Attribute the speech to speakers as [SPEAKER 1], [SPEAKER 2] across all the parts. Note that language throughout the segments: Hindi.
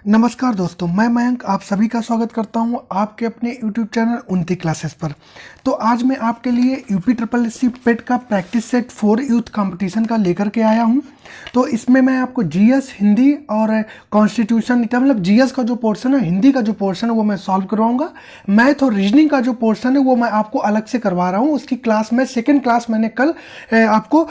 [SPEAKER 1] नमस्कार दोस्तों, मैं मयंक आप सभी का स्वागत करता हूं आपके अपने YouTube चैनल उन्नति क्लासेस पर। तो आज मैं आपके लिए यूपी ट्रिपल एससी पेट का प्रैक्टिस सेट 4 यूथ कंपटीशन का लेकर के आया हूं। तो इसमें मैं आपको जीएस, हिंदी और कॉन्स्टिट्यूशन, मतलब जीएस का जो पोर्शन है, हिंदी का जो पोर्शन है वो मैं सॉल्व करवाऊंगा। मैथ और रीजनिंग का जो पोर्शन है वो मैं आपको अलग से करवा रहा हूँ। उसकी क्लास में सेकेंड क्लास मैंने कल आपको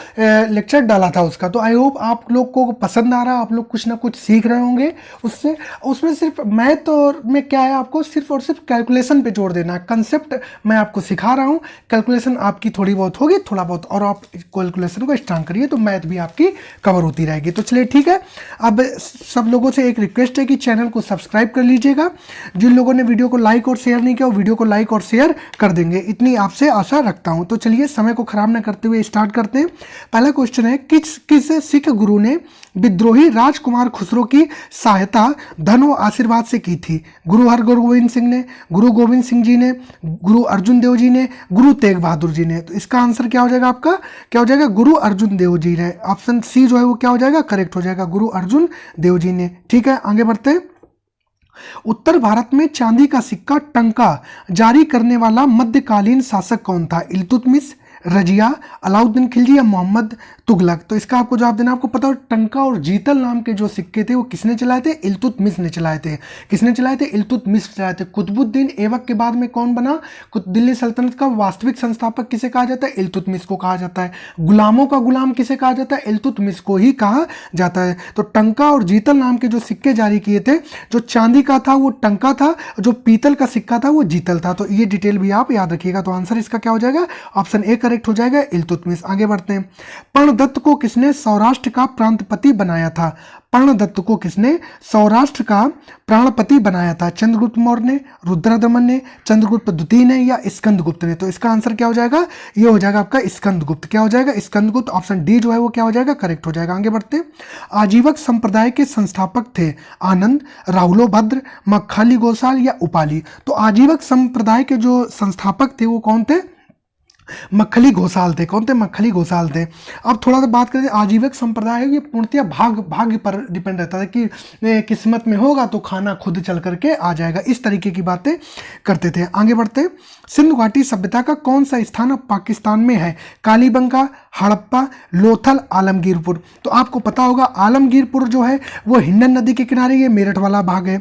[SPEAKER 1] लेक्चर डाला था उसका। तो आई होप आप लोग को पसंद आ रहा, आप लोग कुछ ना कुछ सीख रहे होंगे उससे। उसमें सिर्फ मैथ और में क्या है, आपको सिर्फ और सिर्फ कैलकुलेशन पे जोड़ देना है। कंसेप्ट मैं आपको सिखा रहा हूँ, कैलकुलेशन आपकी थोड़ी बहुत होगी, थोड़ा बहुत, और आप कैलकुलेशन को स्ट्रांग करिए तो मैथ भी आपकी कवर होती रहेगी। तो चलिए ठीक है। अब सब लोगों से एक रिक्वेस्ट है कि चैनल को सब्सक्राइब कर लीजिएगा। जिन लोगों ने वीडियो को लाइक और शेयर नहीं किया वो वीडियो को लाइक और शेयर कर देंगे, इतनी आपसे आशा रखता हूँ। तो चलिए समय को खराब न करते हुए स्टार्ट करते हैं। पहला क्वेश्चन है, किस सिख गुरु ने विद्रोही राजकुमार खुसरो की सहायता धन और आशीर्वाद से की थी? गुरु हरगोविंद सिंह ने, गुरु गोविंद सिंह जी ने, गुरु अर्जुन देव जी ने, गुरु तेग बहादुर जी ने। तो इसका आंसर क्या हो जाएगा आपका? क्या हो जाएगा? गुरु अर्जुन देव जी ने। ऑप्शन सी जो है वो क्या हो जाएगा? करेक्ट हो जाएगा, गुरु अर्जुन देव जी ने। ठीक है, आगे बढ़ते हैं। उत्तर भारत में चांदी का सिक्का टंका जारी करने वाला मध्यकालीन शासक कौन था? इल्तुतमिश, रजिया, अलाउद्दीन खिलजी या मोहम्मद तुगलक? तो इसका आपको जवाब देना। आपको पता हो टंका और जीतल नाम के जो सिक्के थे वो किसने चलाए थे? इल्तुतमिश ने चलाए थे। किसने चलाए थे? इल्तुतमिश चलाए थे। कुतुबुद्दीन ऐबक के बाद में कौन बना दिल्ली सल्तनत का वास्तविक संस्थापक? किसे कहा जाता है? इल्तुतमिश को कहा जाता है। गुलामों का गुलाम किसे कहा जाता है? इल्तुतमिश को ही कहा जाता है। तो टंका और जीतल नाम के जो सिक्के जारी किए थे, जो चांदी का था वो टंका था, जो पीतल का सिक्का था वो जीतल था। तो ये डिटेल भी आप याद रखिएगा। तो आंसर इसका क्या हो जाएगा? ऑप्शन ए करेक्ट हो जाएगा, इल्तुतमिश। आगे बढ़ते हैं। पर्णदत्त को किसने सौराष्ट्र का प्रांतपति बनाया था? पर्णदत्त को किसने सौराष्ट्र का प्राणपति बनाया था? चंद्रगुप्त मौर्य ने, रुद्रदमन ने, चंद्रगुप्त द्वितीय ने या स्कंदगुप्त ने? तो इसका आंसर क्या हो जाएगा? ये हो जाएगा आपका स्कंदगुप्त। क्या हो जाएगा? स्कंदगुप्त। ऑप्शन डी जो है वो क्या हो जाएगा? करेक्ट हो जाएगा। आगे बढ़ते हैं। आजीवक संप्रदाय के संस्थापक थे आनंद, राहुलोभद्र, मक्खली गोसाल या उपाली? तो आजीवक संप्रदाय के जो संस्थापक थे वो कौन थे? मक्खली घोषाल थे। कौन थे? मक्खली घोषाल थे। अब थोड़ा सा बात करें, आजीवक संप्रदाय ये पूर्णतः भाग्य पर डिपेंड रहता है कि किस्मत में होगा तो खाना खुद चल करके आ जाएगा, इस तरीके की बातें करते थे। आगे बढ़ते। सिंधु घाटी सभ्यता का कौन सा स्थान अब पाकिस्तान में है? कालीबंगा, हड़प्पा, लोथल, आलमगीरपुर? तो आपको पता होगा आलमगीरपुर जो है वो हिंडन नदी के किनारे, ये मेरठ वाला भाग है।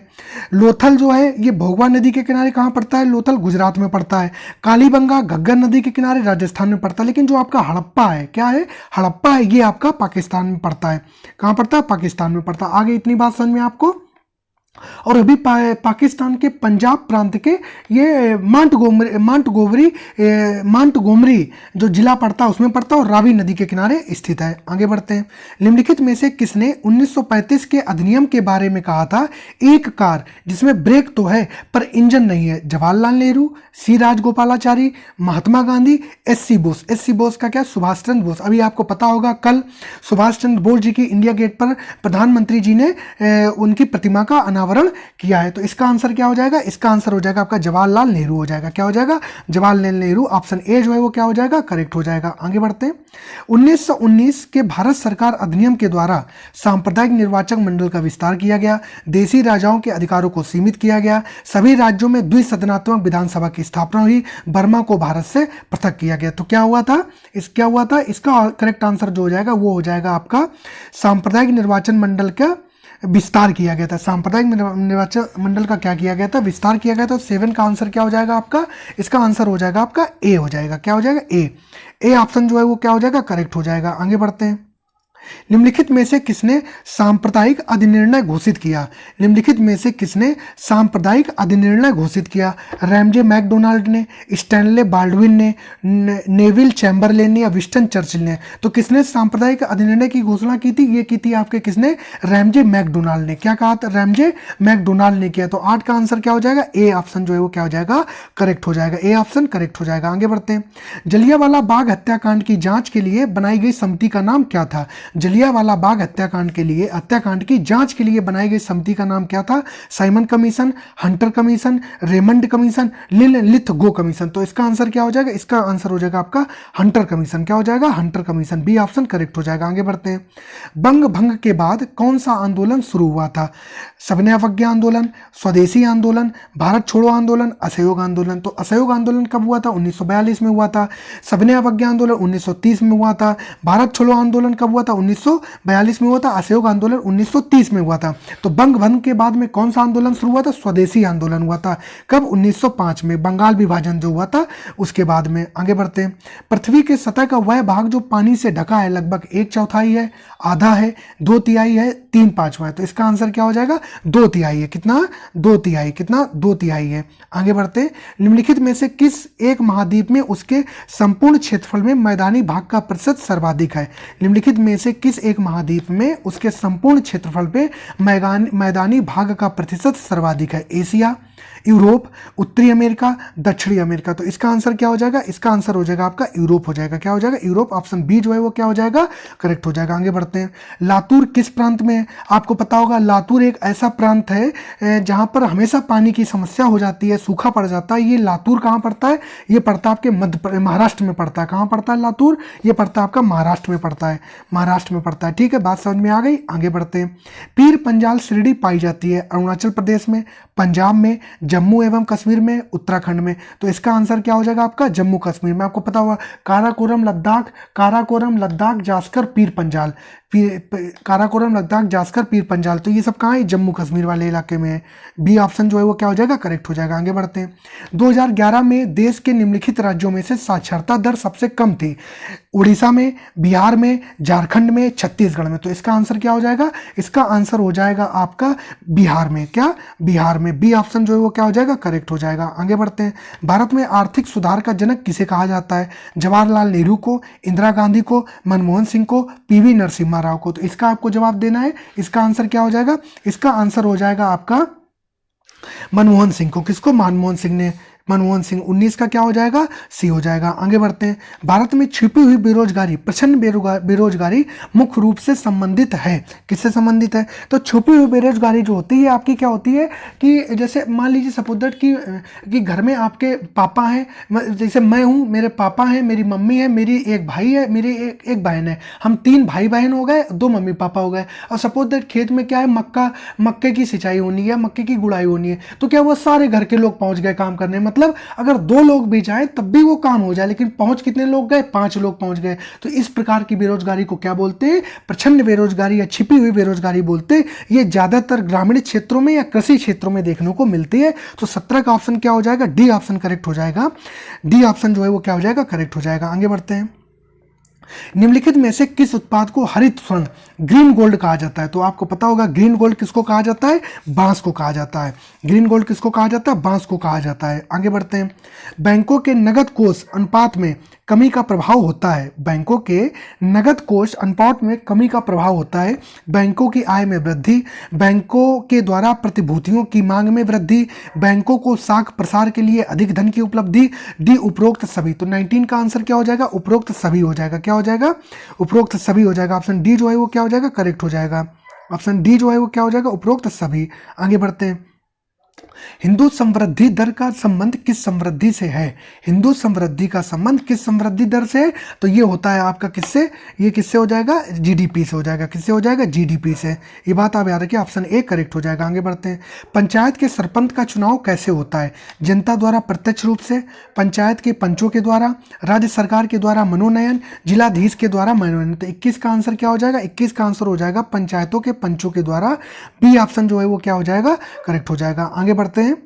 [SPEAKER 1] लोथल जो है ये भोगवा नदी के किनारे कहाँ पड़ता है? लोथल गुजरात में पड़ता है। कालीबंगा घग्गर नदी के किनारे राजस्थान में पड़ता है। लेकिन जो आपका हड़प्पा है, क्या है? हड़प्पा है, ये आपका पाकिस्तान में पड़ता है। कहाँ पड़ता है? पाकिस्तान में पड़ता है। आगे इतनी बात समझ में आपको? और अभी पाकिस्तान के पंजाब प्रांत के ये मांट गोमरी जो जिला पड़ता है उसमें पड़ता है और रावी नदी के किनारे स्थित है। आगे बढ़ते हैं। निम्नलिखित में से किसने 1935 के अधिनियम के बारे में कहा था, एक कार जिसमें ब्रेक तो है पर इंजन नहीं है? जवाहरलाल नेहरू, सी राजगोपालाचारी, महात्मा गांधी, एस.सी. बोस? एस.सी. बोस का क्या? सुभाष चंद्र बोस। अभी आपको पता होगा कल सुभाष चंद्र बोस जी की इंडिया गेट पर प्रधानमंत्री जी ने उनकी प्रतिमा का अनावरण किया है। तो इसका आंसर क्या हो जाएगा? इसका आंसर हो जाएगा आपका जवाहरलाल नेहरू हो जाएगा। क्या हो जाएगा? जवाहरलाल नेहरू। ऑप्शन ए जो है वो क्या हो जाएगा? करेक्ट हो जाएगा। आगे बढ़ते हैं। 1919 के भारत सरकार अधिनियम के द्वारा सांप्रदायिक निर्वाचक मंडल का विस्तार किया गया, देशी राजाओं के अधिकारों को सीमित किया गया, सभी राज्यों में द्विसदनात्मक विधानसभा की स्थापना हुई, बर्मा को भारत से पृथक किया गया। तो क्या हुआ था? क्या हुआ था? इसका करेक्ट आंसर जो हो जाएगा वो हो जाएगा आपका सांप्रदायिक निर्वाचन मंडल का विस्तार किया गया था। सांप्रदायिक निर्वाचन मंडल का क्या किया गया था? विस्तार किया गया था। 7 का आंसर क्या हो जाएगा आपका? इसका आंसर हो जाएगा आपका ए हो जाएगा। क्या हो जाएगा? ए ऑप्शन जो है वो क्या हो जाएगा? करेक्ट हो जाएगा। आगे बढ़ते हैं। निम्नलिखित में से किसने सांप्रदायिक अधिनिर्णय घोषित किया? निम्नलिखित में से किसने सांप्रदायिक अधिनिर्णय घोषित किया? रैमजे मैकडोनाल्ड ने, स्टैनले बाल्डविन ने, नेविल चैम्बरलेन ने या विंस्टन चर्चिल ने? तो किसने सांप्रदायिक अधिनिर्णय की घोषणा की थी? ये की थी आपके किसने? रैमजे मैकडोनाल्ड ने। क्या कहा था? रैमजे मैकडोनाल्ड ने किया। तो 8 का आंसर क्या हो जाएगा? ए ऑप्शन जो है वो क्या हो जाएगा? करेक्ट हो जाएगा। ए ऑप्शन करेक्ट हो जाएगा। आगे बढ़ते हैं। जलियांवाला बाग हत्याकांड की जांच के लिए बनाई गई समिति का नाम क्या था? जलियांवाला बाग हत्याकांड के लिए, हत्याकांड की जांच के लिए बनाई गई समिति का नाम क्या था? Simon commission, Hunter commission, Raymond commission, Lithgow commission. तो इसका आंसर क्या हो जाएगा? इसका आंसर हो जाएगा आपका हंटर कमीशन। क्या हो जाएगा? Hunter commission. B option correct हो जाएगा। आगे बढ़ते हैं। बंग भंग के बाद कौन सा आंदोलन शुरू हुआ था? सविनय अवज्ञा आंदोलन, स्वदेशी आंदोलन, भारत छोड़ो आंदोलन, असहयोग आंदोलन। तो असहयोग आंदोलन कब हुआ था? 1942 में हुआ था। सविनय अवज्ञा आंदोलन 1930 में हुआ था। भारत छोड़ो आंदोलन कब हुआ था? 1942 में हुआ था। असहयोग आंदोलन 1930 में हुआ था। तो बंग भंग के बाद में कौन सा आंदोलन शुरू हुआ था? स्वदेशी आंदोलन हुआ था। कब? 1905 में, बंगाल विभाजन जो हुआ था उसके बाद में। आगे बढ़ते हैं। पृथ्वी के सतह का वह भाग जो पानी से ढका है लगभग 1/4 है, आधा है, 2/3 है, 3/5 है। तो इसका आंसर क्या हो जाएगा? 2/3 है। कितना? 2/3। कितना? 2/3 है। आगे बढ़ते हैं। निम्नलिखित में से किस एक महाद्वीप में उसके संपूर्ण क्षेत्रफल में मैदानी भाग का प्रतिशत सर्वाधिक है? निम्नलिखित में से किस एक महाद्वीप में उसके संपूर्ण क्षेत्रफल पे मैदानी भाग का प्रतिशत सर्वाधिक है? एशिया, यूरोप, उत्तरी अमेरिका, दक्षिणी अमेरिका। तो इसका आंसर क्या हो जाएगा? इसका आंसर हो जाएगा आपका यूरोप हो जाएगा। क्या हो जाएगा? यूरोप। ऑप्शन बी जो है वो क्या हो जाएगा? करेक्ट हो जाएगा। आगे बढ़ते हैं। लातूर किस प्रांत में है? आपको पता होगा लातूर एक ऐसा प्रांत है जहां पर हमेशा पानी की समस्या हो जाती है, सूखा पड़ जाता है। ये लातूर कहाँ पड़ता है? ये पड़ता है आपके महाराष्ट्र में पड़ता है। कहाँ पड़ता है लातूर? ये पड़ता है आपका महाराष्ट्र में पड़ता है। महाराष्ट्र में पड़ता है। ठीक है, बात समझ में आ गई। आगे बढ़ते हैं। पीर पंजाल श्रेणी पाई जाती है अरुणाचल प्रदेश में, पंजाब में, जम्मू एवं कश्मीर में, उत्तराखंड में। तो इसका आंसर क्या हो जाएगा आपका? जम्मू कश्मीर में। आपको पता होगा काराकोरम लद्दाख, काराकोरम लद्दाख, जास्कर, पीर पंजाल, काराकोरम लद्दाख, जास्कर, पीर पंजाल। तो ये सब कहाँ है? जम्मू कश्मीर वाले इलाके में है। बी ऑप्शन जो है वो क्या हो जाएगा? करेक्ट हो जाएगा। आगे बढ़ते हैं। 2011 में देश के निम्नलिखित राज्यों में से साक्षरता दर सबसे कम थी? उड़ीसा में, बिहार में, झारखंड में, छत्तीसगढ़ में। तो इसका आंसर क्या हो जाएगा? इसका आंसर हो जाएगा आपका बिहार में। क्या? बिहार में। बी ऑप्शन जो है वो क्या हो जाएगा? करेक्ट हो जाएगा। आगे बढ़ते हैं। भारत में आर्थिक सुधार का जनक किसे कहा जाता है? जवाहरलाल नेहरू को, इंदिरा गांधी को, मनमोहन सिंह को, पीवी नरसिम्हा राव को। तो इसका आपको जवाब देना है। इसका आंसर क्या हो जाएगा? इसका आंसर हो जाएगा आपका मनमोहन सिंह को। किसको? मनमोहन सिंह ने। मनमोहन सिंह। 19 का क्या हो जाएगा? सी हो जाएगा। आगे बढ़ते हैं। भारत में छिपी हुई बेरोजगारी, प्रचंड बेरोजगारी मुख्य रूप से संबंधित है। किससे संबंधित है? तो छुपी हुई बेरोजगारी जो होती है आपकी क्या होती है कि जैसे मान लीजिए सपोज दैट कि घर में आपके पापा हैं, जैसे मैं हूँ, मेरे पापा हैं, मेरी मम्मी है, मेरी एक भाई है, मेरी एक बहन है। हम 3 भाई बहन हो गए, 2 मम्मी पापा हो गए। और सपोज दैट खेत में क्या है, मक्के की सिंचाई होनी है, मक्के की गुड़ाई होनी है। तो क्या वो सारे घर के लोग पहुंच गए काम करने? मतलब अगर 2 लोग भी जाए तब भी वो काम हो जाए, लेकिन पहुंच कितने लोग गए? 5 लोग पहुंच गए। तो इस प्रकार की बेरोजगारी को क्या बोलते हैं? प्रचंड बेरोजगारी या छिपी हुई बेरोजगारी बोलते हैं। ये ज्यादातर ग्रामीण क्षेत्रों में या कृषि क्षेत्रों में देखने को मिलती है। तो 17 का ऑप्शन क्या हो जाएगा? डी ऑप्शन करेक्ट हो जाएगा। डी ऑप्शन जो है वो क्या हो जाएगा? करेक्ट हो जाएगा। आगे बढ़ते हैं। निम्नलिखित में से किस उत्पाद को हरित स्वर्ण, ग्रीन गोल्ड कहा जाता है? तो आपको पता होगा ग्रीन गोल्ड किसको कहा जाता है? बांस को कहा जाता है। ग्रीन गोल्ड किसको कहा जाता है? बांस को कहा जाता है। आगे बढ़ते हैं। बैंकों के नगद कोष अनुपात में कमी का प्रभाव होता है। बैंकों के नगद कोष अनुपात में कमी का प्रभाव होता है। बैंकों की आय में वृद्धि, बैंकों के द्वारा प्रतिभूतियों की मांग में वृद्धि, बैंकों को साख प्रसार के लिए अधिक धन की उपलब्धि, डी उपरोक्त सभी। तो 19 का आंसर क्या हो जाएगा? उपरोक्त सभी हो जाएगा। क्या हो जाएगा? उपरोक्त सभी हो जाएगा। ऑप्शन डी जो है वो क्या हो जाएगा? करेक्ट हो जाएगा। ऑप्शन डी जो है वो क्या हो जाएगा? उपरोक्त सभी। आगे बढ़ते हैं। हिंदू समृद्धि दर का संबंध किस समृद्धि से है? हिंदू समृद्धि का संबंध किस समृद्धि दर से है? तो ये होता है आपका किससे? ये किससे हो जाएगा? जीडीपी से हो जाएगा। किससे हो जाएगा? जीडीपी से। ये बात आप याद रखिए। ऑप्शन ए करेक्ट हो जाएगा। आगे बढ़ते हैं। पंचायत के सरपंच का चुनाव कैसे होता है? जनता द्वारा प्रत्यक्ष रूप से, पंचायत के पंचों के द्वारा, राज्य सरकार के द्वारा मनोनयन, जिलाधीश के द्वारा मनोनयन। तो 21 का आंसर क्या हो जाएगा? 21 का आंसर हो जाएगा पंचायतों के पंचों के द्वारा। बी ऑप्शन जो है वो क्या हो जाएगा? करेक्ट हो जाएगा। आगे बढ़ते हैं।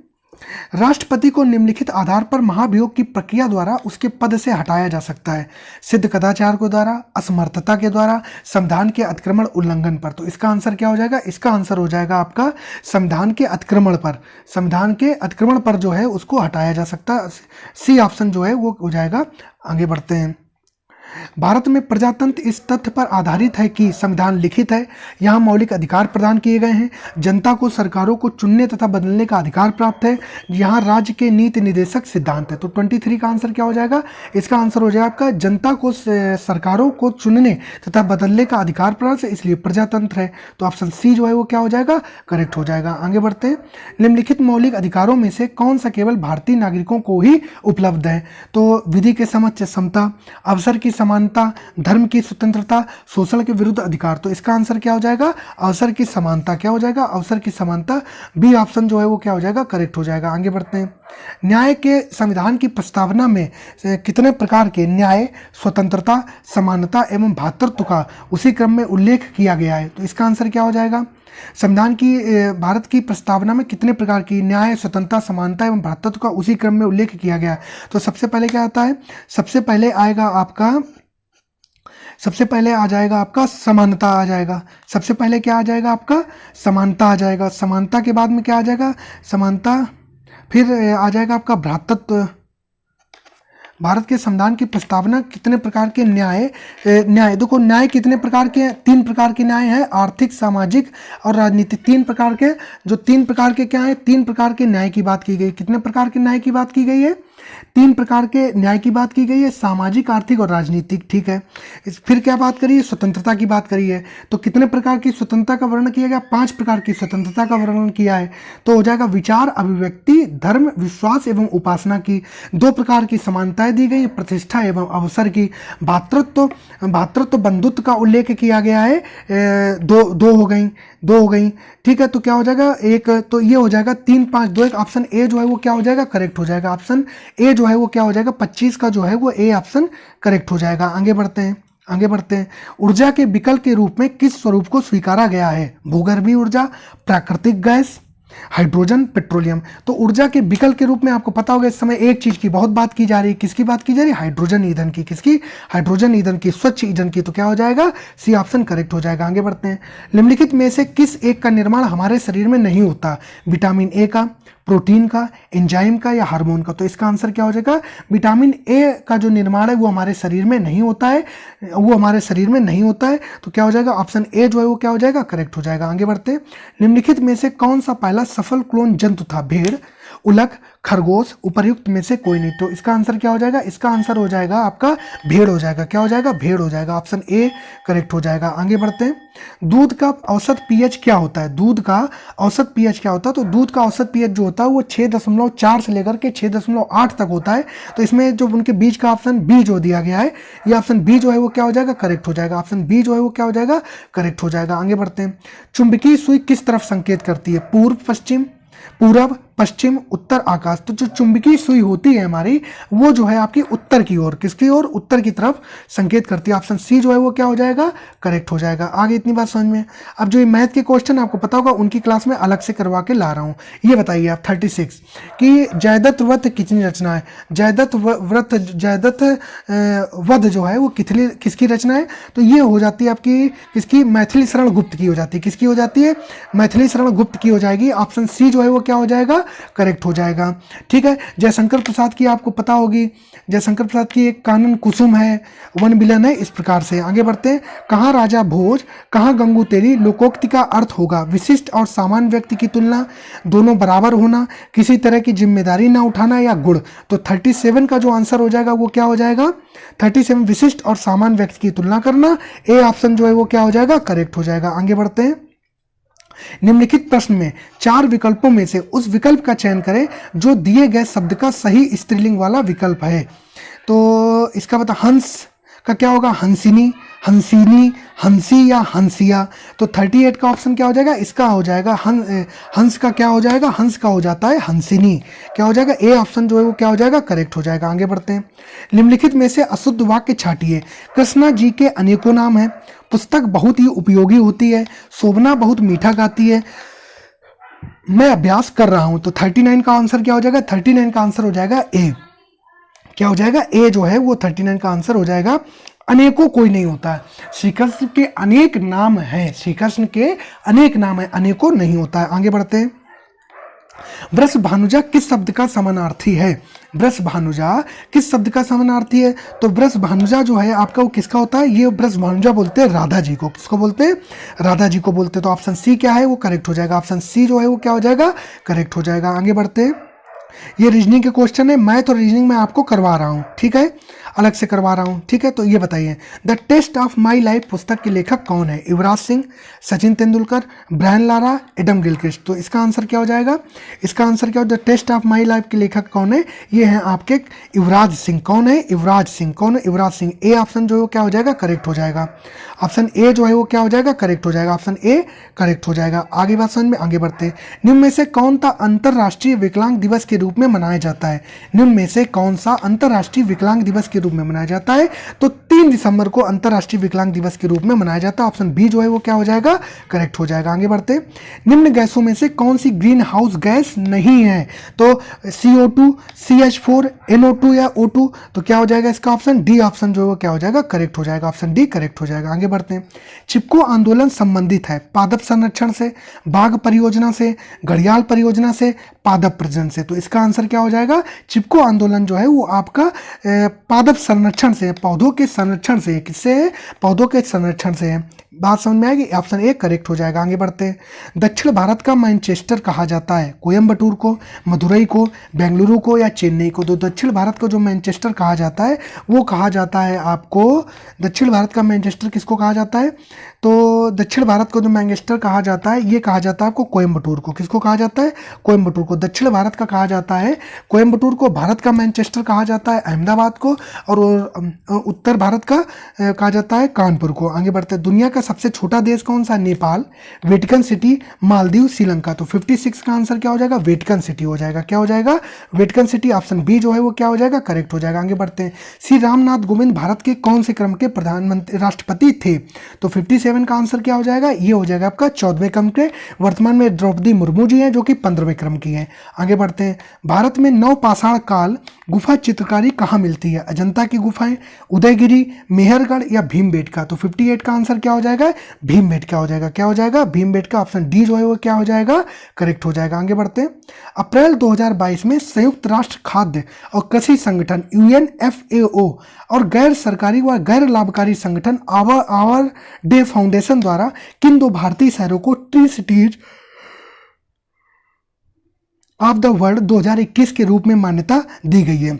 [SPEAKER 1] राष्ट्रपति को निम्नलिखित आधार पर महाभियोग की प्रक्रिया द्वारा उसके पद से हटाया जा सकता है? सिद्ध कदाचार के द्वारा, असमर्थता के द्वारा, संविधान के अतिक्रमण उल्लंघन पर। तो इसका आंसर क्या हो जाएगा? इसका आंसर हो जाएगा आपका संविधान के अतिक्रमण पर। संविधान के अतिक्रमण पर जो है उसको हटाया जा सकता है। सी ऑप्शन जो है वो हो जाएगा। आगे बढ़ते हैं। भारत में प्रजातंत्र इस तथ्य पर आधारित है कि संविधान लिखित है, यहाँ मौलिक अधिकार प्रदान किए गए हैं, जनता को सरकारों को चुनने तथा बदलने का अधिकार प्राप्त है, यहाँ राज्य के नीति निर्देशक सिद्धांत है। तो 23 का आंसर क्या हो जाएगा? इसका आंसर हो जाएगा आपका जनता को सरकारों को चुनने तथा बदलने का अधिकार प्राप्त है, इसलिए प्रजातंत्र है। तो ऑप्शन सी जो है वो क्या हो जाएगा? करेक्ट हो जाएगा। आगे बढ़ते हैं। निम्नलिखित मौलिक अधिकारों में से कौन सा केवल भारतीय नागरिकों को ही उपलब्ध है? तो विधि के समक्ष समता, अवसर की समानता, धर्म की स्वतंत्रता, शोषण के विरुद्ध अधिकार। तो इसका आंसर क्या हो जाएगा? अवसर की समानता। क्या हो जाएगा? अवसर की समानता। बी ऑप्शन जो है वो क्या हो जाएगा? करेक्ट हो जाएगा। आगे बढ़ते हैं। न्याय के संविधान की प्रस्तावना में कितने प्रकार के न्याय, स्वतंत्रता, समानता एवं भ्रातृत्व का उसी क्रम में उल्लेख किया गया है? तो इसका आंसर क्या हो जाएगा? संविधान की भारत की प्रस्तावना में कितने प्रकार की न्याय, स्वतंत्रता, समानता एवं भ्रातृत्व का उसी क्रम में उल्लेख किया गया है? तो सबसे पहले क्या आता है? सबसे पहले आ जाएगा आपका समानता आ जाएगा। सबसे पहले क्या आ जाएगा? आपका समानता आ जाएगा। समानता के बाद में क्या आ जाएगा? समानता, फिर आ जाएगा आपका भ्रातृत्व। भारत के संविधान की प्रस्तावना कितने प्रकार के न्याय देखो न्याय कितने प्रकार के हैं? 3 प्रकार के न्याय हैं, आर्थिक, सामाजिक और राजनीतिक। 3 प्रकार के, जो 3 प्रकार के क्या है? 3 प्रकार के न्याय की बात की गई। कितने प्रकार के न्याय की बात की गई है? 3 प्रकार के न्याय की बात की गई है, सामाजिक, आर्थिक और राजनीतिक। ठीक है। फिर क्या बात करी है? स्वतंत्रता की बात करी है। तो कितने प्रकार की स्वतंत्रता का वर्णन किया गया? 5 प्रकार की स्वतंत्रता का वर्णन किया है। तो हो जाएगा विचार, अभिव्यक्ति, धर्म, विश्वास एवं उपासना की। 2 प्रकार की समानताएं दी गई, प्रतिष्ठा एवं अवसर की। भातृत्व बंधुत्व का उल्लेख किया गया है। दो हो गई। ठीक है। तो क्या हो जाएगा? एक तो ये हो जाएगा 3, 5, 2, 1। ऑप्शन ए जो है वो क्या हो जाएगा? करेक्ट हो जाएगा। ऑप्शन ए जो है वो क्या हो जाएगा? 25 का जो है वो ए ऑप्शन करेक्ट हो जाएगा। आगे बढ़ते हैं। ऊर्जा के विकल्प के रूप में किस स्वरूप को स्वीकारा गया है? भूगर्भीय ऊर्जा, प्राकृतिक गैस, हाइड्रोजन, पेट्रोलियम। तो ऊर्जा के विकल्प के रूप में आपको पता होगा इस समय एक चीज की बहुत बात की जा रही है। किसकी बात की जा रही है? हाइड्रोजन ईंधन की। किसकी? हाइड्रोजन ईंधन की, स्वच्छ ईंधन की। तो क्या हो जाएगा? सी ऑप्शन करेक्ट हो जाएगा। आगे बढ़ते हैं। निम्नलिखित में से किस एक का निर्माण हमारे शरीर में नहीं होता? विटामिन ए का, प्रोटीन का, एंजाइम का या हार्मोन का? तो इसका आंसर क्या हो जाएगा? विटामिन ए का जो निर्माण है वो हमारे शरीर में नहीं होता है। तो क्या हो जाएगा? ऑप्शन ए जो है वो क्या हो जाएगा? करेक्ट हो जाएगा। आगे बढ़ते हैं। निम्नलिखित में से कौन सा पहला सफल क्लोन जंतु था? भेड़, उल्क, खरगोश, उपर्युक्त में से कोई नहीं। तो इसका आंसर क्या हो जाएगा? इसका आंसर हो जाएगा आपका भेड़ हो जाएगा। क्या हो जाएगा? भेड़ हो जाएगा। ऑप्शन ए करेक्ट हो जाएगा। आगे बढ़ते हैं। दूध का औसत पीएच क्या होता है? दूध का औसत पीएच क्या होता है? तो दूध का औसत पीएच जो होता है वो 6.4 से लेकर के 6.8 तक होता है। तो इसमें जो उनके बीच का ऑप्शन बी जो दिया गया है, ये ऑप्शन बी जो है वो क्या हो जाएगा? करेक्ट हो जाएगा। ऑप्शन बी जो है वो क्या हो जाएगा? करेक्ट हो जाएगा। आगे बढ़ते हैं। चुंबकीय सुई किस तरफ संकेत करती है? पूर्व, पश्चिम, पूरब, पश्चिम, उत्तर, आकाश। तो जो चुंबकीय सुई होती है हमारी, वो जो है आपकी उत्तर की ओर, किसकी ओर? उत्तर की तरफ संकेत करती है। ऑप्शन सी जो है वो क्या हो जाएगा? करेक्ट हो जाएगा। आगे इतनी बात समझ में। अब जो ये मैथ के क्वेश्चन आपको पता होगा उनकी क्लास में अलग से करवा के ला रहा हूँ। ये बताइए आप 36 कि जयदत्त व्रत कितनी रचना है? जयदत्त वध जो है वो किसकी रचना है? तो ये हो जाती है आपकी किसकी? मैथिली शरण गुप्त की हो जाती है। किसकी हो जाती है? मैथिली शरण गुप्त की हो जाएगी। ऑप्शन सी जो है वो क्या हो जाएगा? करेक्ट हो जाएगा। ठीक है। जयशंकर प्रसाद की आपको पता होगी, जयशंकर प्रसाद की एक कानन कुसुम है, वन विलन है। इस प्रकार से आगे बढ़ते हैं। कहाँ राजा भोज, कहाँ गंगू तेरी? लोकोक्ति का अर्थ होगा विशिष्ट और सामान्य व्यक्ति की तुलना, दोनों बराबर होना, किसी तरह की जिम्मेदारी ना उठाना या गुण। तो 37 का जो आंसर हो जाएगा वो क्या हो जाएगा? 37 विशिष्ट और सामान्य व्यक्ति की तुलना करना। ए ऑप्शन जो है वो क्या हो जाएगा? करेक्ट हो जाएगा। आगे बढ़ते हैं। निम्नलिखित प्रश्न में 4 विकल्पों में से उस विकल्प का चयन करें जो दिए गए शब्द का सही स्त्रीलिंग वाला विकल्प है। तो इसका बता हंस का क्या होगा? हंसिनी, हंसीनी, हंसी या हंसिया। तो 38 का ऑप्शन क्या हो जाएगा? इसका हो जाएगा हंस का क्या हो जाएगा? हंस का हो जाता है हंसिनी। क्या हो जाएगा? ए ऑप्शन जो है वो क्या हो जाएगा? करेक्ट हो जाएगा। आगे बढ़ते हैं। निम्नलिखित में से अशुद्ध वाक्य छांटिए। कृष्णा जी के अनेकों नाम हैं, पुस्तक बहुत ही उपयोगी होती है, शोभना बहुत मीठा गाती है, मैं अभ्यास कर रहा हूं। तो 39 का आंसर क्या हो जाएगा? 39 का आंसर हो जाएगा ए। क्या हो जाएगा? ए जो है वो 39 का आंसर हो जाएगा। अनेकों कोई नहीं होता है। श्री कृष्ण के अनेक नाम हैं, श्री कृष्ण के अनेक नाम है, अनेकों नहीं होता है। आगे बढ़ते हैं। वृषभानुजा किस शब्द का समानार्थी है? वृषभानुजा किस शब्द का समानार्थी है? तो वृषभानुजा जो है आपका वो किसका होता है? ये वृषभानुजा बोलते हैं राधा जी को। किसको बोलते हैं? राधा जी को बोलते हैं। तो ऑप्शन सी क्या है वो करेक्ट हो जाएगा। ऑप्शन सी जो है वो क्या हो जाएगा? करेक्ट हो जाएगा। आगे बढ़ते हैं। ये रीजनिंग के क्वेश्चन है, मैथ और रीजनिंग में आपको करवा रहा हूँ, ठीक है, अलग से करवा रहा हूँ, ठीक है। तो ये बताइए, the test of my life पुस्तक के लेखक कौन है? Yuvraj Singh, Sachin Tendulkar, Brian Lara, Adam Gilchrist. तो इसका आंसर क्या हो जाएगा? इसका आंसर क्या हो? The test of my life के लेखक कौन है? ये हैं आपके युवराज सिंह। कौन है? युवराज सिंह। कौन है? युवराज सिंह। ए ऑप्शन जो है क्या हो जाएगा? करेक्ट हो जाएगा। ऑप्शन ए जो है वो क्या हो जाएगा? करेक्ट हो जाएगा। ऑप्शन ए करेक्ट हो जाएगा। आगे बात समझ में, आगे बढ़ते हैं। निम्न में से कौन सा अंतरराष्ट्रीय विकलांग दिवस के रूप में मनाया जाता है? निम्न में से कौन सा अंतरराष्ट्रीय विकलांग दिवस के रूप में मनाया जाता है? तो 3 दिसंबर को अंतरराष्ट्रीय विकलांग दिवस के रूप में मनाया जाता है। ऑप्शन बी जो है वो क्या हो जाएगा? करेक्ट हो जाएगा। आगे बढ़ते। निम्न गैसों में से कौन सी ग्रीन हाउस गैस नहीं है? तो CO2, CH4, NO2 या O2। तो क्या हो जाएगा इसका ऑप्शन? डी ऑप्शन जो है वो क्या हो जाएगा? करेक्ट हो जाएगा। ऑप्शन डी करेक्ट हो जाएगा। आगे बढ़ते हैं। चिपको आंदोलन संबंधित है पादप संरक्षण से, बाघ परियोजना से, घड़ियाल परियोजना से, पादप प्रजनन से। तो इसका आंसर क्या हो जाएगा? चिपको आंदोलन जो है वो आपका पादप संरक्षण से, पौधों के संरक्षण से। किससे है? पौधों के संरक्षण से है। बात समझ में आएगी? ऑप्शन ए करेक्ट हो जाएगा। आगे बढ़ते हैं। दक्षिण भारत का मैनचेस्टर कहा जाता है कोयम्बटूर को, मदुरई को, बेंगलुरु को या चेन्नई को? तो दक्षिण भारत को जो मैनचेस्टर कहा जाता है वो कहा जाता है आपको, दक्षिण भारत का मैनचेस्टर किसको कहा जाता है? तो दक्षिण भारत को जो मैनचेस्टर कहा जाता है ये कहा जाता है आपको कोयम्बटूर को। किसको कहा जाता है? कोयम्बटूर को। दक्षिण भारत का कहा जाता है कोयम्बटूर को, भारत का मैनचेस्टर कहा जाता है अहमदाबाद को, और उत्तर भारत का कहा जाता है कानपुर को। आगे बढ़ते हैं। दुनिया का सबसे छोटा देश कौन सा? Nepal, Vatican city, Maldives, Sri Lanka. तो 56 का आंसर क्या हो जाएगा? वेटिकन सिटी हो जाएगा। क्या हो जाएगा? Vatican city. ऑप्शन बी जो है वो क्या हो जाएगा? करेक्ट हो जाएगा। आगे बढ़ते हैं। श्री रामनाथ कोविंद भारत के कौन से क्रम के प्रधानमंत्री राष्ट्रपति थे? तो 57 का आंसर क्या हो जाएगा? ये हो जाएगा आपका 14वें क्रम के। वर्तमान में द्रौपदी मुर्मू जी हैं जो कि 15वें क्रम की हैं। आगे बढ़ते हैं। भारत में नवपाषाण काल गुफा चित्रकारी कहाँ मिलती है? अजंता की गुफाएं, उदयगिरी, मेहरगढ़ या भीमबेटका? तो 58 का आंसर क्या हो जाएगा? भीमबेटका हो जाएगा। क्या हो जाएगा? भीमबेटका। ऑप्शन डी जो है वो क्या हो जाएगा? करेक्ट हो जाएगा। आगे बढ़ते हैं। अप्रैल 2022 में संयुक्त राष्ट्र खाद्य और कृषि संगठन UNFAO और गैर सरकारी व गैर लाभकारी संगठन आवर डे फाउंडेशन द्वारा किन 2 भारतीय शहरों को tree cities of the world 2021 के रूप में मान्यता दी गई है?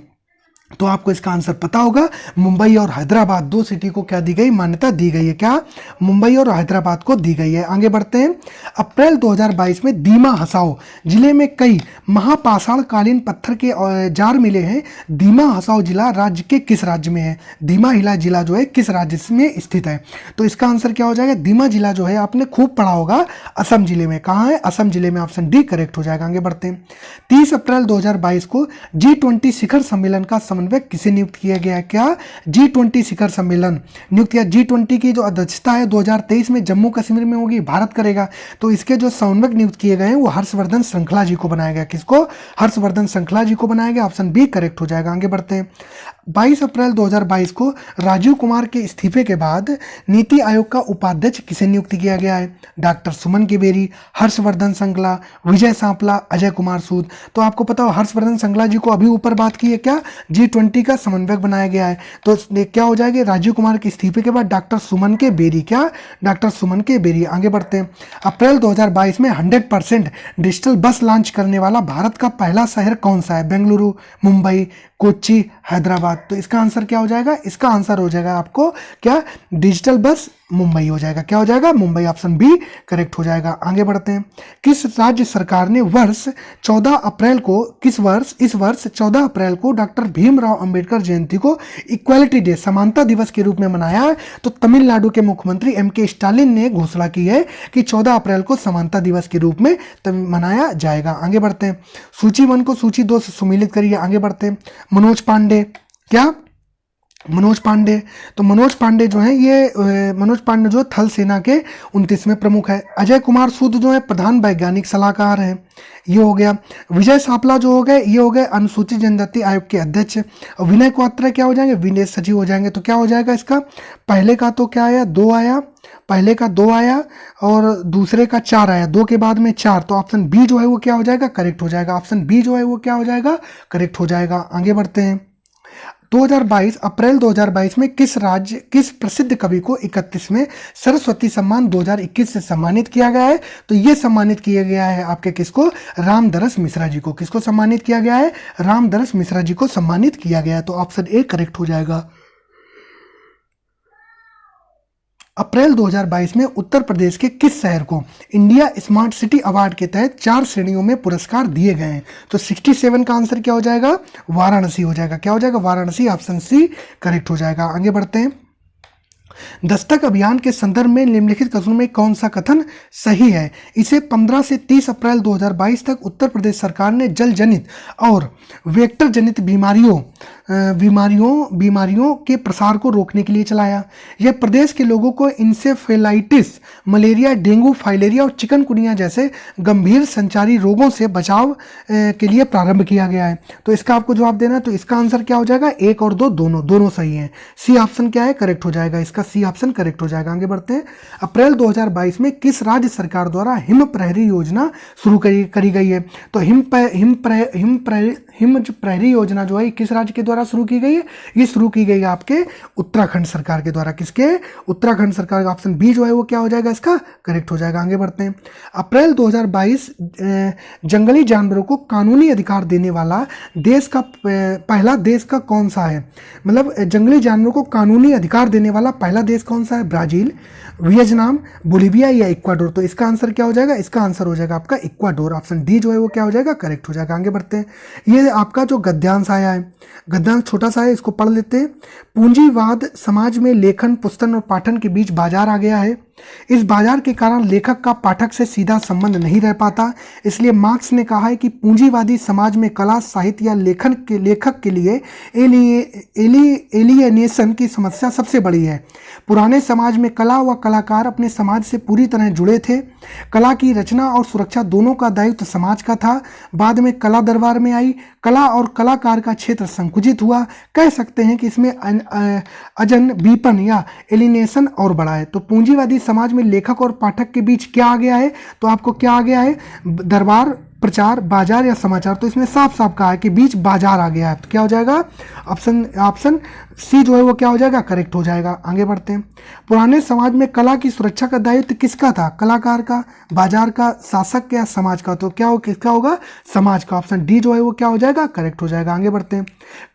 [SPEAKER 1] तो आपको इसका आंसर पता होगा। मुंबई और हैदराबाद 2 सिटी को क्या दी गई? मान्यता दी गई है। क्या? मुंबई और हैदराबाद को दी गई है। आगे बढ़ते हैं। अप्रैल 2022 में दीमा हसाओ जिले में कई महापाषाण कालीन पत्थर के जार मिले हैं। दीमा हसाओ जिला राज्य के किस राज्य में है? दीमा हिला जिला जो है किस राज्य में स्थित है? तो इसका आंसर क्या हो जाएगा? दीमा जिला जो है आपने खूब पढ़ा होगा, असम जिले में। कहाँ है? असम जिले में। ऑप्शन डी करेक्ट हो जाएगा। आगे बढ़ते हैं। 30 अप्रैल 2022 को G20 शिखर सम्मेलन का समन्वयक किसे नियुक्त किया गया है? क्या? G20 शिखर सम्मेलन नियुक्त किया। G20 की जो अध्यक्षता है 2023 में जम्मू कश्मीर में होगी, भारत करेगा। तो इसके जो समन्वयक नियुक्त किए गए हैं वो हर्षवर्धन श्रृंखला जी को बनाया गया। किसको? हर्षवर्धन श्रृंखला जी को बनाया गया। ऑप्शन बी करेक्ट हो जाएगा। आगे बढ़ते हैं। 22 अप्रैल 2022 को राजीव कुमार के इस्तीफे के बाद नीति आयोग का उपाध्यक्ष किसे नियुक्त किया गया है? डॉक्टर सुमन केवेरी, हर्षवर्धन श्रृंखला, विजय सांपला, अजय कुमार सूद। तो आपको पता हो हर्षवर्धन श्रृंखला जी को अभी ऊपर बात की है क्या? G20 का समन्वयक बनाया गया है। तो क्या हो जाएगा? राजीव कुमार के इस्तीफे के बाद डॉक्टर सुमन के बेरी। क्या? डॉक्टर सुमन के बेरी। आगे बढ़ते हैं। अप्रैल 2022 में 100% डिजिटल बस लॉन्च करने वाला भारत का पहला शहर कौन सा है? बेंगलुरु, मुंबई, कोच्चि, हैदराबाद। तो इसका आंसर क्या हो जाएगा? इसका आंसर हो जाएगा आपको क्या? डिजिटल बस मुंबई हो जाएगा। क्या हो जाएगा? मुंबई। ऑप्शन बी करेक्ट हो जाएगा। आगे बढ़ते हैं। किस राज्य सरकार ने वर्ष 14 अप्रैल को इस वर्ष 14 अप्रैल को डॉक्टर भीमराव अंबेडकर जयंती को इक्वालिटी डे, समानता दिवस के रूप में मनाया है? तो तमिलनाडु के मुख्यमंत्री MK स्टालिन ने घोषणा की है कि 14 अप्रैल को समानता दिवस के रूप में मनाया जाएगा। आगे बढ़ते हैं। सूची 1 को सूची 2 से सुमेलित करिए। आगे बढ़ते हैं। मनोज पांडे। क्या? मनोज पांडे। तो मनोज पांडे जो है ये मनोज पांडे जो थल सेना के 29वें प्रमुख है। अजय कुमार सूद जो है प्रधान वैज्ञानिक सलाहकार हैं। ये हो गया। विजय सांपला जो हो गए ये हो गए अनुसूचित जनजाति आयोग के अध्यक्ष। और विनय क्वात्रा क्या हो जाएंगे? विदेश सचिव हो जाएंगे। तो क्या हो जाएगा इसका? पहले का तो क्या आया? 2 आया, पहले का 2 आया और दूसरे का 4 आया, 2 के बाद में 4, तो ऑप्शन बी जो है वो क्या हो जाएगा, करेक्ट हो जाएगा। ऑप्शन बी जो है वो क्या हो जाएगा, करेक्ट हो जाएगा। आगे बढ़ते हैं। 2022 अप्रैल 2022 में किस प्रसिद्ध कवि को 31वें सरस्वती सम्मान 2021 से सम्मानित किया गया है? तो ये सम्मानित किया गया है आपके किसको, रामदरस मिश्रा जी को। किसको सम्मानित किया गया है, रामदरस मिश्रा जी को सम्मानित किया गया है। तो ऑप्शन ए करेक्ट हो जाएगा। अप्रैल 2022 में उत्तर प्रदेश के किस शहर को इंडिया स्मार्ट सिटी अवार्ड के तहत 4 श्रेणियों में पुरस्कार दिए गए हैं? तो 67 का आंसर क्या हो जाएगा, वाराणसी हो जाएगा। क्या हो जाएगा, वाराणसी। ऑप्शन सी करेक्ट हो जाएगा। आगे बढ़ते हैं। दस्तक अभियान के संदर्भ में निम्नलिखित कथनों में कौन सा कथन सही है? इसे 15 से 30 अप्रैल 2022 तक उत्तर प्रदेश सरकार ने जल जनित और वेक्टर जनित बीमारियों के प्रसार को रोकने के लिए चलाया। यह प्रदेश के लोगों को इंसेफेलाइटिस, मलेरिया, डेंगू, फाइलेरिया और चिकनगुनिया जैसे गंभीर संचारी रोगों से बचाव के लिए प्रारंभ किया गया है। तो इसका आपको जवाब देना है। तो इसका आंसर क्या हो जाएगा, 1 और 2 दोनों सही हैं। सी ऑप्शन क्या है, करेक्ट हो जाएगा। इसका सी ऑप्शन करेक्ट हो जाएगा। आगे बढ़ते हैं। अप्रैल 2022 में किस राज्य सरकार द्वारा हिम प्रहरी योजना शुरू करी गई है? तो हिम प्रहरी योजना जो है किस राज्य के द्वारा शुरू की गई है? ये शुरू की गई है आपके उत्तराखंड सरकार के द्वारा। किसके, उत्तराखंड सरकार का। ऑप्शन बी जो है वो क्या हो जाएगा, इसका करेक्ट हो जाएगा। आगे बढ़ते हैं। अप्रैल 2022 जंगली जानवरों को कानूनी अधिकार देने वाला देश का पहला देश का कौन सा है? मतलब जंगली जानवरों को कानूनी अधिकार देने वाला पहला देश कौन सा है? ब्राजील, वियतनाम, बोलिविया या इक्वाडोर? तो इसका आंसर क्या हो जाएगा, इसका आंसर हो जाएगा आपका इक्वाडोर। ऑप्शन डी जो है वो क्या हो जाएगा, करेक्ट हो जाएगा। आगे बढ़ते हैं। ये आपका जो गद्यांश आया है, गद्यांश छोटा सा है, इसको पढ़ लेते हैं। पूंजीवाद समाज में लेखन, पुस्तक और पाठन के बीच बाजार आ गया है। इस बाजार के कारण लेखक का पाठक से सीधा संबंध नहीं रह पाता। इसलिए मार्क्स ने कहा है कि पूंजीवादी समाज में कला, साहित्य या लेखक के लिए एलियनेशन की समस्या सबसे बड़ी है। पुराने समाज में कला व कलाकार अपने समाज से पूरी तरह जुड़े थे। कला की रचना और सुरक्षा दोनों का दायित्व समाज का था। बाद में कला दरबार में आई। कला और कलाकार का क्षेत्र संकुचित हुआ। कह सकते हैं कि इसमें अजनबीपन या एलिनेशन और बढ़ा है। तो पूंजीवादी समाज में लेखक और पाठक के बीच क्या आ गया है? तो आपको क्या आ गया है, दरबार, प्रचार, बाजार या समाचार? तो इसमें साफ साफ कहा है कि बीच बाजार आ गया है। तो क्या हो जाएगा, ऑप्शन सी जो है वो क्या हो जाएगा, करेक्ट हो जाएगा। आगे बढ़ते हैं। पुराने समाज में कला की सुरक्षा का दायित्व किसका था? कलाकार का, बाजार का, शासक या समाज का? तो क्या हो, किसका होगा, समाज का। ऑप्शन डी जो है वो क्या हो जाएगा, करेक्ट हो जाएगा। आगे बढ़ते हैं।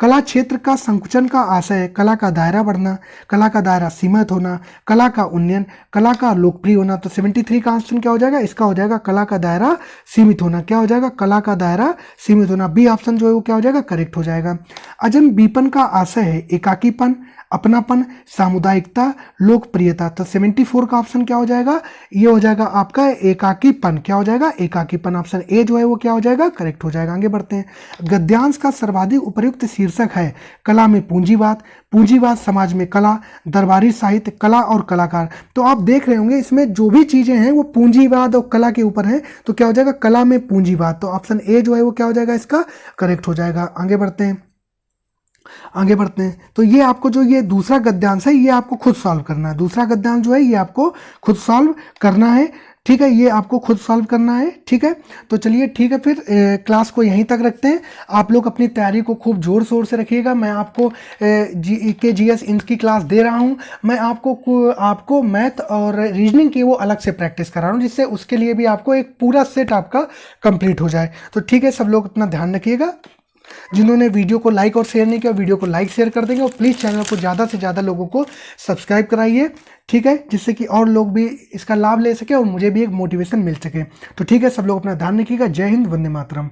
[SPEAKER 1] कला क्षेत्र का संकुचन का आशय है कला का दायरा बढ़ना, कला का दायरा सीमित होना, कला का उन्नयन, कला का लोकप्रिय होना। तो 73 का ऑप्शन क्या हो जाएगा, इसका हो जाएगा कला का दायरा सीमित होना। क्या हो जाएगा, कला का दायरा सीमित होना। बी ऑप्शन जो है वो क्या हो जाएगा, करेक्ट हो जाएगा। अजनबीपन का आशय है एकाकीपन, अपनापन, सामुदायिकता, लोकप्रियता। तो 74 का ऑप्शन क्या हो जाएगा, ये हो जाएगा आपका एकाकीपन। क्या हो जाएगा, एकाकीपन। ऑप्शन ए जो है वो क्या हो जाएगा, करेक्ट हो जाएगा। आगे बढ़ते हैं। गद्यांश का सर्वाधिक उपयुक्त शीर्षक है कला में पूंजीवाद, पूंजीवाद समाज में कला, दरबारी साहित्य, कला और कलाकार। तो आप देख रहे होंगे इसमें जो भी चीजें हैं वो पूंजीवाद और कला के ऊपर है। तो क्या हो जाएगा, कला में पूंजीवाद। तो ऑप्शन ए जो है वो क्या हो जाएगा, इसका करेक्ट हो जाएगा। आगे बढ़ते हैं। आगे बढ़ते हैं। तो ये आपको जो ये दूसरा गद्यांश है ये आपको खुद सॉल्व करना है। दूसरा गद्यांश जो है ये आपको खुद सॉल्व करना है। ठीक है, ये आपको खुद सॉल्व करना है। ठीक है, तो चलिए ठीक है, फिर क्लास को यहीं तक रखते हैं। आप लोग अपनी तैयारी को खूब जोर शोर से रखिएगा। मैं आपको GS इंच की क्लास दे रहा हूँ। मैं आपको मैथ और रीजनिंग की वो अलग से प्रैक्टिस करा रहा हूँ, जिससे उसके लिए भी आपको एक पूरा सेट आपका कंप्लीट हो जाए। तो ठीक है, सब लोग अपना ध्यान रखिएगा। जिन्होंने वीडियो को लाइक और शेयर नहीं किया, वीडियो को लाइक शेयर कर देंगे और प्लीज़ चैनल को ज़्यादा से ज़्यादा लोगों को सब्सक्राइब कराइए। ठीक है, जिससे कि और लोग भी इसका लाभ ले सके और मुझे भी एक मोटिवेशन मिल सके। तो ठीक है, सब लोग अपना ध्यान रखिएगा। जय हिंद, वंदे मातरम।